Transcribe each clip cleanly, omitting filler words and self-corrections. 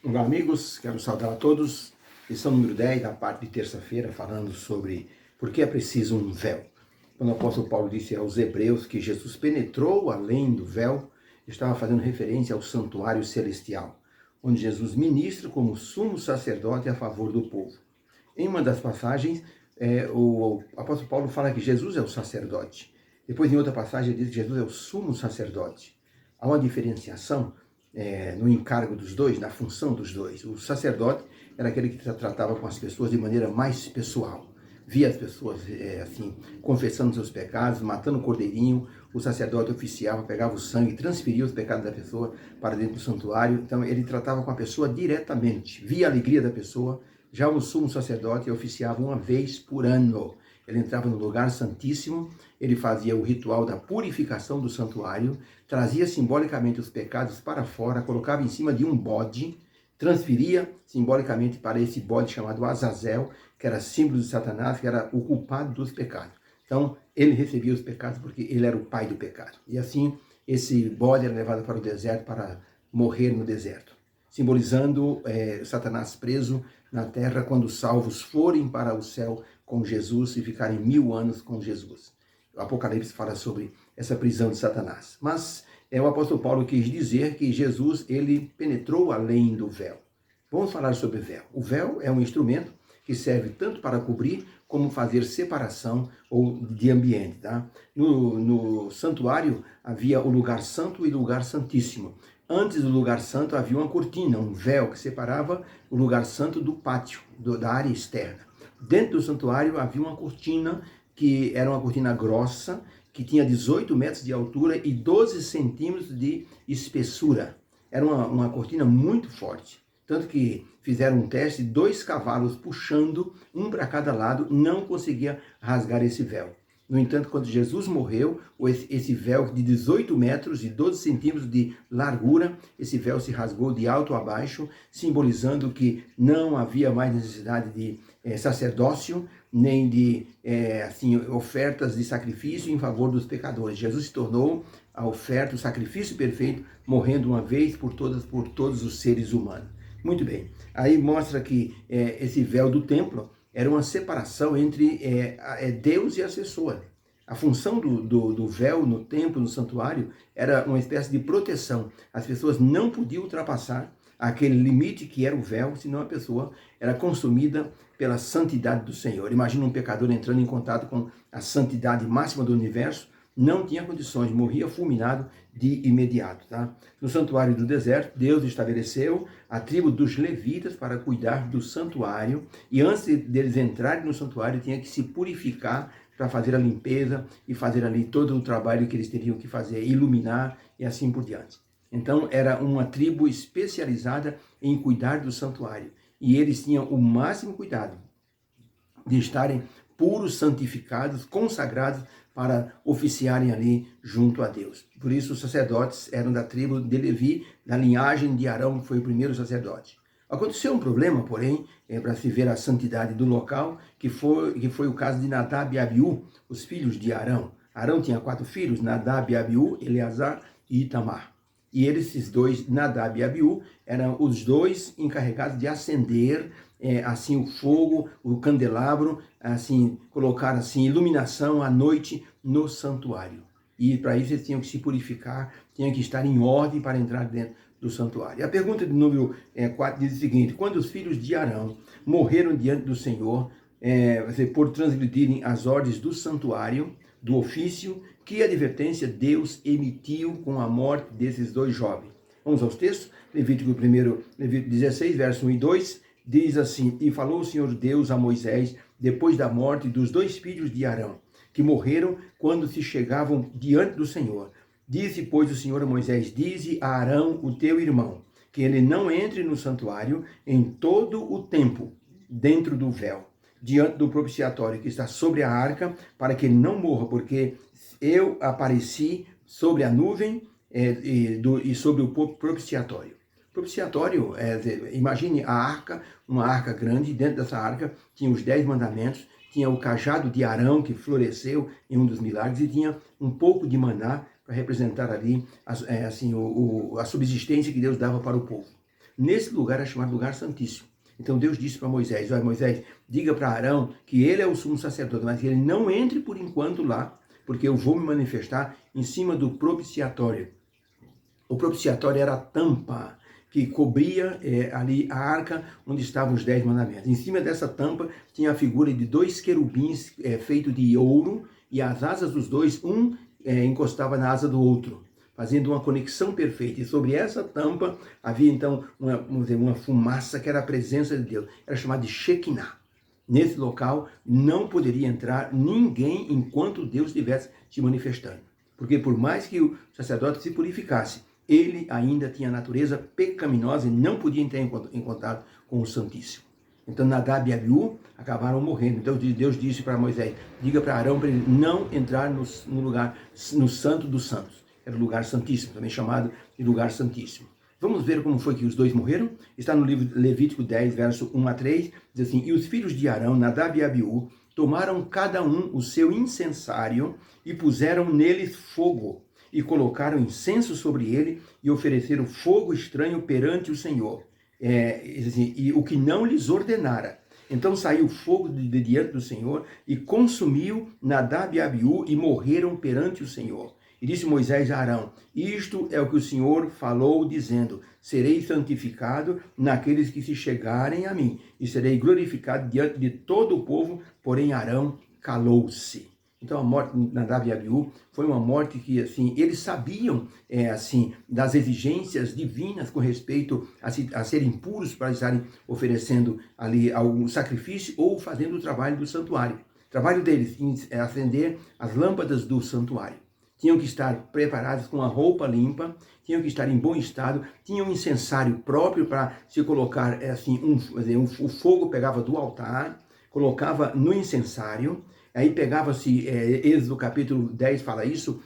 Olá, amigos, quero saudar a todos. Lição número 10, da parte de terça-feira, falando sobre por que é preciso um véu. Quando o apóstolo Paulo disse aos hebreus que Jesus penetrou além do véu, estava fazendo referência ao santuário celestial, onde Jesus ministra como sumo sacerdote a favor do povo. Em uma das passagens, o apóstolo Paulo fala que Jesus é o sacerdote. Depois, em outra passagem, ele diz que Jesus é o sumo sacerdote. Há uma diferenciação no encargo dos dois, na função dos dois. O sacerdote era aquele que tratava com as pessoas de maneira mais pessoal. Via as pessoas assim, confessando seus pecados, matando o cordeirinho. O sacerdote oficiava, pegava o sangue, transferia os pecados da pessoa para dentro do santuário. Então ele tratava com a pessoa diretamente, via a alegria da pessoa. Já o sumo sacerdote oficiava uma vez por ano. Ele entrava no lugar santíssimo, ele fazia o ritual da purificação do santuário, trazia simbolicamente os pecados para fora, colocava em cima de um bode, transferia simbolicamente para esse bode chamado Azazel, que era símbolo de Satanás, que era o culpado dos pecados. Então, ele recebia os pecados porque ele era o pai do pecado. E assim, esse bode era levado para o deserto para morrer no deserto, simbolizando Satanás preso na terra quando os salvos forem para o céu com Jesus e ficarem 1000 anos com Jesus. O Apocalipse fala sobre essa prisão de Satanás. Mas o apóstolo Paulo quis dizer que Jesus, ele penetrou além do véu. Vamos falar sobre véu. O véu é um instrumento que serve tanto para cobrir como fazer separação ou de ambiente. Tá? No santuário havia o lugar santo e o lugar santíssimo. Antes do lugar santo havia uma cortina, um véu que separava o lugar santo do pátio, da área externa. Dentro do santuário havia uma cortina, que era uma cortina grossa, que tinha 18 metros de altura e 12 centímetros de espessura. Era uma cortina muito forte. Tanto que fizeram um teste, 2 cavalos puxando, um para cada lado, não conseguia rasgar esse véu. No entanto, quando Jesus morreu, esse véu de 18 metros e 12 centímetros de largura, esse véu se rasgou de alto a baixo, simbolizando que não havia mais necessidade de sacerdócio, nem de ofertas de sacrifício em favor dos pecadores. Jesus se tornou a oferta, o sacrifício perfeito, morrendo uma vez por todos os seres humanos. Muito bem, aí mostra que esse véu do templo era uma separação entre Deus e as pessoas. A função do véu no templo, no santuário, era uma espécie de proteção. As pessoas não podiam ultrapassar aquele limite que era o véu, senão a pessoa era consumida pela santidade do Senhor. Imagina um pecador entrando em contato com a santidade máxima do universo, não tinha condições, morria fulminado de imediato. Tá? No santuário do deserto, Deus estabeleceu a tribo dos levitas para cuidar do santuário, e antes deles entrarem no santuário, tinha que se purificar para fazer a limpeza e fazer ali todo o trabalho que eles teriam que fazer, iluminar e assim por diante. Então, era uma tribo especializada em cuidar do santuário, e eles tinham o máximo cuidado de estarem puros, santificados, consagrados para oficiarem ali junto a Deus. Por isso os sacerdotes eram da tribo de Levi, da linhagem de Arão, que foi o primeiro sacerdote. Aconteceu um problema, porém, para se ver a santidade do local, que foi o caso de Nadab e Abiú, os filhos de Arão. Arão tinha 4 filhos, Nadab, Abiú, Eleazar e Itamar. E esses dois, Nadab e Abiú, eram os dois encarregados de acender assim o fogo, o candelabro, assim colocar assim iluminação à noite no santuário. E para isso eles tinham que se purificar, tinham que estar em ordem para entrar dentro do santuário. A pergunta de número 4 diz o seguinte: quando os filhos de Arão morreram diante do Senhor, por transgredirem as ordens do santuário, do ofício, que advertência Deus emitiu com a morte desses 2 jovens? Vamos aos textos. Levítico 16, verso 1 e 2, diz assim: e falou o Senhor Deus a Moisés, depois da morte dos 2 filhos de Arão, que morreram quando se chegavam diante do Senhor. Disse, pois, o Senhor a Moisés: dize a Arão, o teu irmão, que ele não entre no santuário em todo o tempo, dentro do véu, diante do propiciatório que está sobre a arca, para que ele não morra, porque eu apareci sobre a nuvem e sobre o propiciatório. Propiciatório, imagine a arca, uma arca grande, dentro dessa arca tinha os 10 mandamentos, tinha o cajado de Arão que floresceu em um dos milagres, e tinha um pouco de maná para representar ali a subsistência que Deus dava para o povo. nesse lugar é chamado lugar santíssimo. Então Deus disse para Moisés, olha Moisés, diga para Arão que ele é o sumo sacerdote, mas que ele não entre por enquanto lá, porque eu vou me manifestar em cima do propiciatório. O propiciatório era a tampa que cobria ali a arca onde estavam os 10 mandamentos. Em cima dessa tampa tinha a figura de 2 querubins feito de ouro, e as asas dos dois, encostava na asa do outro, fazendo uma conexão perfeita. E sobre essa tampa havia então uma fumaça que era a presença de Deus. Era chamada de Shekinah. Nesse local não poderia entrar ninguém enquanto Deus estivesse se manifestando. Porque por mais que o sacerdote se purificasse, ele ainda tinha a natureza pecaminosa e não podia entrar em contato com o Santíssimo. Então Nadab e Abiú acabaram morrendo. Então Deus disse para Moisés, diga para Arão para ele não entrar no lugar, no Santo dos Santos. Era o lugar santíssimo, também chamado de lugar santíssimo. Vamos ver como foi que os dois morreram? Está no livro Levítico 10, verso 1 a 3, diz assim, e os filhos de Arão, Nadab e Abiú, tomaram cada um o seu incensário e puseram neles fogo, e colocaram incenso sobre ele e ofereceram fogo estranho perante o Senhor. E o que não lhes ordenara. Então saiu fogo de diante do Senhor e consumiu Nadab e Abiú e morreram perante o Senhor. E disse Moisés a Arão, isto é o que o Senhor falou, dizendo, serei santificado naqueles que se chegarem a mim, e serei glorificado diante de todo o povo, porém Arão calou-se. Então a morte de Nadab e Abiú foi uma morte que, assim, eles sabiam, das exigências divinas com respeito a serem puros para estarem oferecendo ali algum sacrifício ou fazendo o trabalho do santuário. O trabalho deles é acender as lâmpadas do santuário. Tinham que estar preparados com a roupa limpa, tinham que estar em bom estado, tinham um incensário próprio para se colocar, o fogo pegava do altar, colocava no incensário, aí pegava-se, Êxodo capítulo 10 fala isso,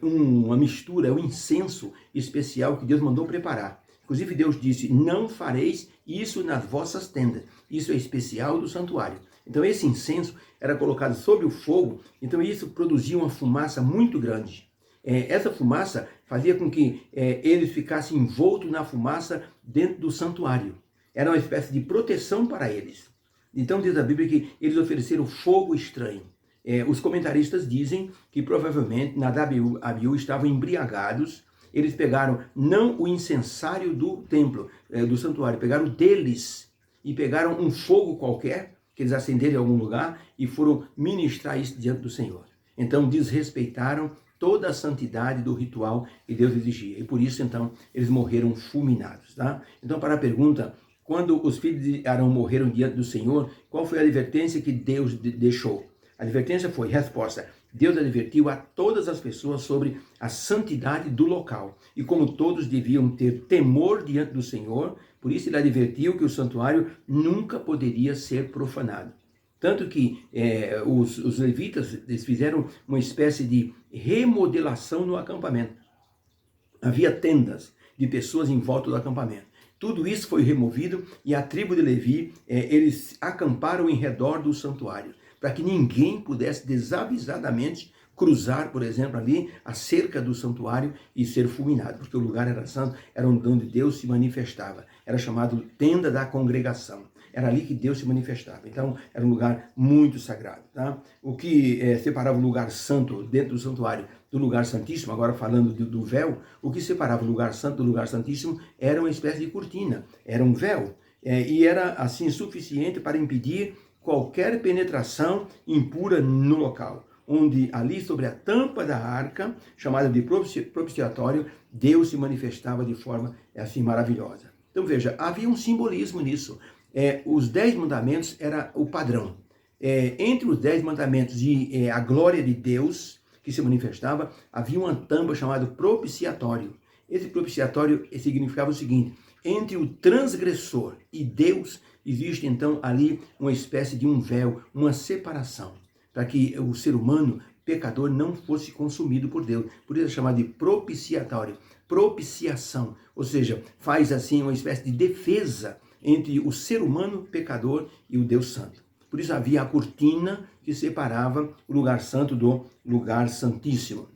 uma mistura, um incenso especial que Deus mandou preparar. Inclusive Deus disse, não fareis isso nas vossas tendas, isso é especial do santuário. Então esse incenso era colocado sobre o fogo, então isso produzia uma fumaça muito grande. Essa fumaça fazia com que eles ficassem envoltos na fumaça dentro do santuário. Era uma espécie de proteção para eles. Então diz a Bíblia que eles ofereceram fogo estranho. Os comentaristas dizem que provavelmente Nadab e Abiú estavam embriagados. Eles pegaram não o incensário do templo, do santuário, pegaram deles e pegaram um fogo qualquer que eles acenderam em algum lugar e foram ministrar isso diante do Senhor. Então desrespeitaram toda a santidade do ritual que Deus exigia. E por isso, então, eles morreram fulminados. Tá? Então, para a pergunta, quando os filhos de Arão morreram diante do Senhor, qual foi a advertência que Deus deixou? A advertência foi, resposta, Deus advertiu a todas as pessoas sobre a santidade do local. E como todos deviam ter temor diante do Senhor, por isso ele advertiu que o santuário nunca poderia ser profanado. Tanto que os levitas eles fizeram uma espécie de remodelação no acampamento. Havia tendas de pessoas em volta do acampamento. Tudo isso foi removido e a tribo de Levi, eles acamparam em redor do santuário, para que ninguém pudesse desavisadamente cruzar, por exemplo, ali a cerca do santuário e ser fulminado, porque o lugar era santo, era onde Deus se manifestava. Era chamado tenda da congregação. Era ali que Deus se manifestava. Então, era um lugar muito sagrado. Tá? O que separava o lugar santo dentro do santuário do lugar santíssimo, agora falando do véu, o que separava o lugar santo do lugar santíssimo era uma espécie de cortina, era um véu. E era, assim, suficiente para impedir qualquer penetração impura no local, onde ali sobre a tampa da arca, chamada de propiciatório, Deus se manifestava de forma assim maravilhosa. Então veja, havia um simbolismo nisso. Os 10 mandamentos era o padrão. Entre os 10 mandamentos e a glória de Deus que se manifestava, havia uma tampa chamada propiciatório. Esse propiciatório significava o seguinte, entre o transgressor e Deus, existe então ali uma espécie de um véu, uma separação, para que o ser humano, pecador, não fosse consumido por Deus. Por isso é chamado de propiciatório, propiciação, ou seja, faz assim uma espécie de defesa entre o ser humano pecador e o Deus Santo. Por isso havia a cortina que separava o lugar santo do lugar santíssimo.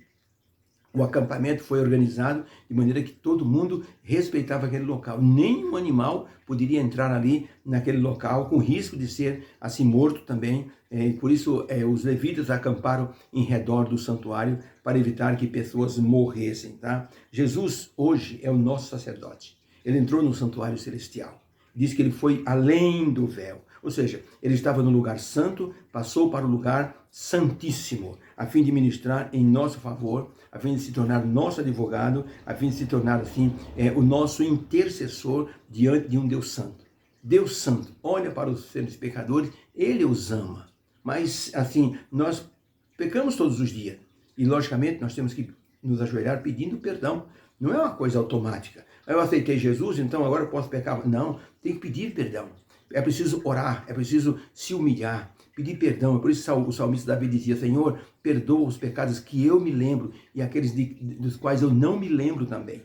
O acampamento foi organizado de maneira que todo mundo respeitava aquele local. Nenhum animal poderia entrar ali naquele local com risco de ser assim morto também. Por isso os levitas acamparam em redor do santuário para evitar que pessoas morressem. Tá? Jesus hoje é o nosso sacerdote. Ele entrou no santuário celestial. Diz que ele foi além do véu. Ou seja, ele estava no lugar santo, passou para o lugar santíssimo, a fim de ministrar em nosso favor, a fim de se tornar nosso advogado, a fim de se tornar, assim, o nosso intercessor diante de um Deus santo. Deus santo olha para os seres pecadores, ele os ama. Mas, assim, nós pecamos todos os dias. E, logicamente, nós temos que nos ajoelhar pedindo perdão. Não é uma coisa automática. Eu aceitei Jesus, então agora eu posso pecar. Não, tem que pedir perdão. É preciso orar, é preciso se humilhar, pedir perdão. É por isso o salmista Davi dizia: Senhor, perdoa os pecados que eu me lembro e aqueles dos quais eu não me lembro também.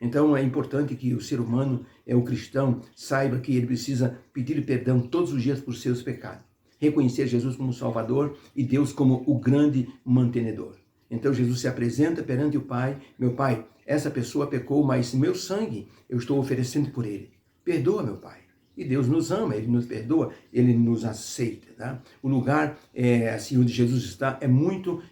Então é importante que o ser humano, o cristão, saiba que ele precisa pedir perdão todos os dias por seus pecados. Reconhecer Jesus como Salvador e Deus como o grande mantenedor. Então Jesus se apresenta perante o Pai: meu Pai, essa pessoa pecou, mas meu sangue eu estou oferecendo por ele. Perdoa, meu Pai. E Deus nos ama, Ele nos perdoa, Ele nos aceita. Tá? O lugar assim, onde Jesus está é muito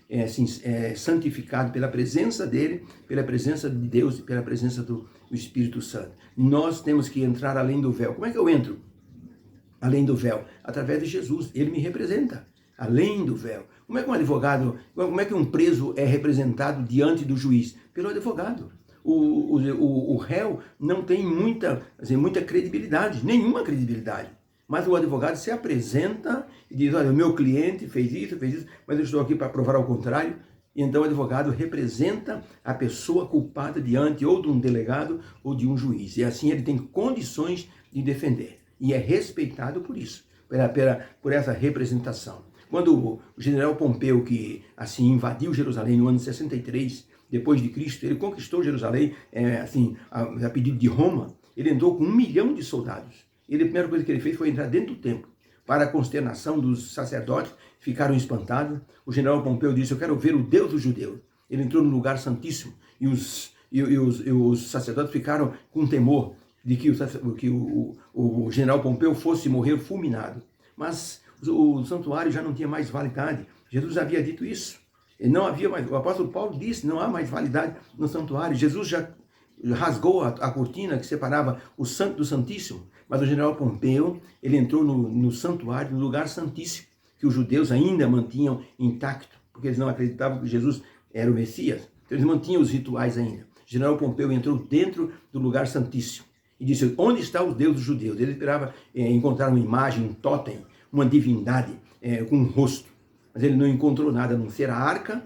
santificado pela presença dEle, pela presença de Deus e pela presença do Espírito Santo. Nós temos que entrar além do véu. Como é que eu entro além do véu? Através de Jesus, Ele me representa. Além do véu. Como é que um advogado, como é que um preso é representado diante do juiz? Pelo advogado. O réu não tem muita credibilidade, nenhuma credibilidade. Mas o advogado se apresenta e diz: olha, o meu cliente fez isso, mas eu estou aqui para provar ao contrário. E então o advogado representa a pessoa culpada diante ou de um delegado ou de um juiz. E assim ele tem condições de defender. E é respeitado por isso, por essa representação. Quando o general Pompeu, que assim invadiu Jerusalém no ano 63, depois de Cristo, ele conquistou Jerusalém, a pedido de Roma, ele entrou com 1 milhão de soldados. E a primeira coisa que ele fez foi entrar dentro do templo. Para a consternação dos sacerdotes, ficaram espantados. O general Pompeu disse: eu quero ver o Deus dos judeus. Ele entrou no lugar santíssimo e os sacerdotes ficaram com temor de que o general Pompeu fosse morrer fulminado. Mas o santuário já não tinha mais validade. Jesus havia dito isso. Não havia mais, o apóstolo Paulo disse: não há mais validade no santuário. Jesus já rasgou a cortina que separava o santo do santíssimo. Mas o general Pompeu, ele entrou no santuário, no lugar santíssimo, que os judeus ainda mantinham intacto, porque eles não acreditavam que Jesus era o Messias. Então eles mantinham os rituais ainda. O general Pompeu entrou dentro do lugar santíssimo e disse: onde está o Deus dos judeus? Ele esperava encontrar uma imagem, um totem, uma divindade com um rosto. Mas ele não encontrou nada, a não ser a arca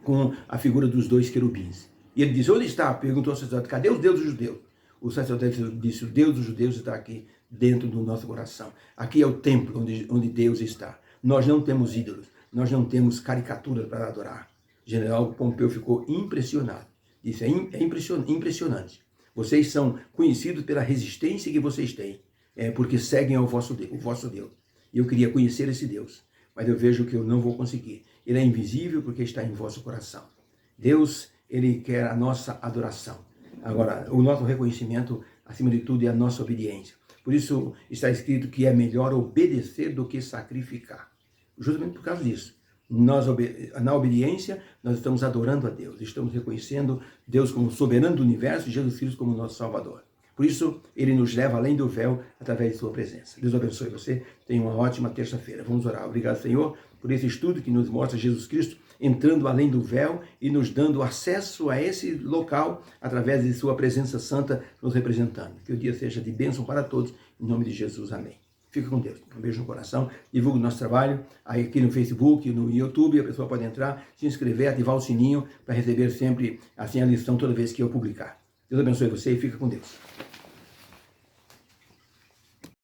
com a figura dos 2 querubins. E ele disse: onde está? Perguntou ao sacerdote: cadê os deuses judeus? O sacerdote disse: o Deus dos judeus está aqui dentro do nosso coração. Aqui é o templo onde Deus está. Nós não temos ídolos, nós não temos caricaturas para adorar. O general Pompeu ficou impressionado. Disse: é impressionante. Vocês são conhecidos pela resistência que vocês têm, porque seguem o vosso Deus. E eu queria conhecer esse Deus, mas eu vejo que eu não vou conseguir. Ele é invisível porque está em vosso coração. Deus, Ele quer a nossa adoração. Agora, o nosso reconhecimento, acima de tudo, é a nossa obediência. Por isso está escrito que é melhor obedecer do que sacrificar. Justamente por causa disso. Na obediência, nós estamos adorando a Deus. Estamos reconhecendo Deus como soberano do universo e Jesus Cristo como nosso Salvador. Por isso, Ele nos leva além do véu através de sua presença. Deus abençoe você. Tenha uma ótima terça-feira. Vamos orar. Obrigado, Senhor, por esse estudo que nos mostra Jesus Cristo entrando além do véu e nos dando acesso a esse local através de sua presença santa nos representando. Que o dia seja de bênção para todos. Em nome de Jesus. Amém. Fica com Deus. Um beijo no coração. Divulgue o nosso trabalho aqui no Facebook, no YouTube. A pessoa pode entrar, se inscrever, ativar o sininho para receber sempre assim a lição toda vez que eu publicar. Deus abençoe você e fica com Deus.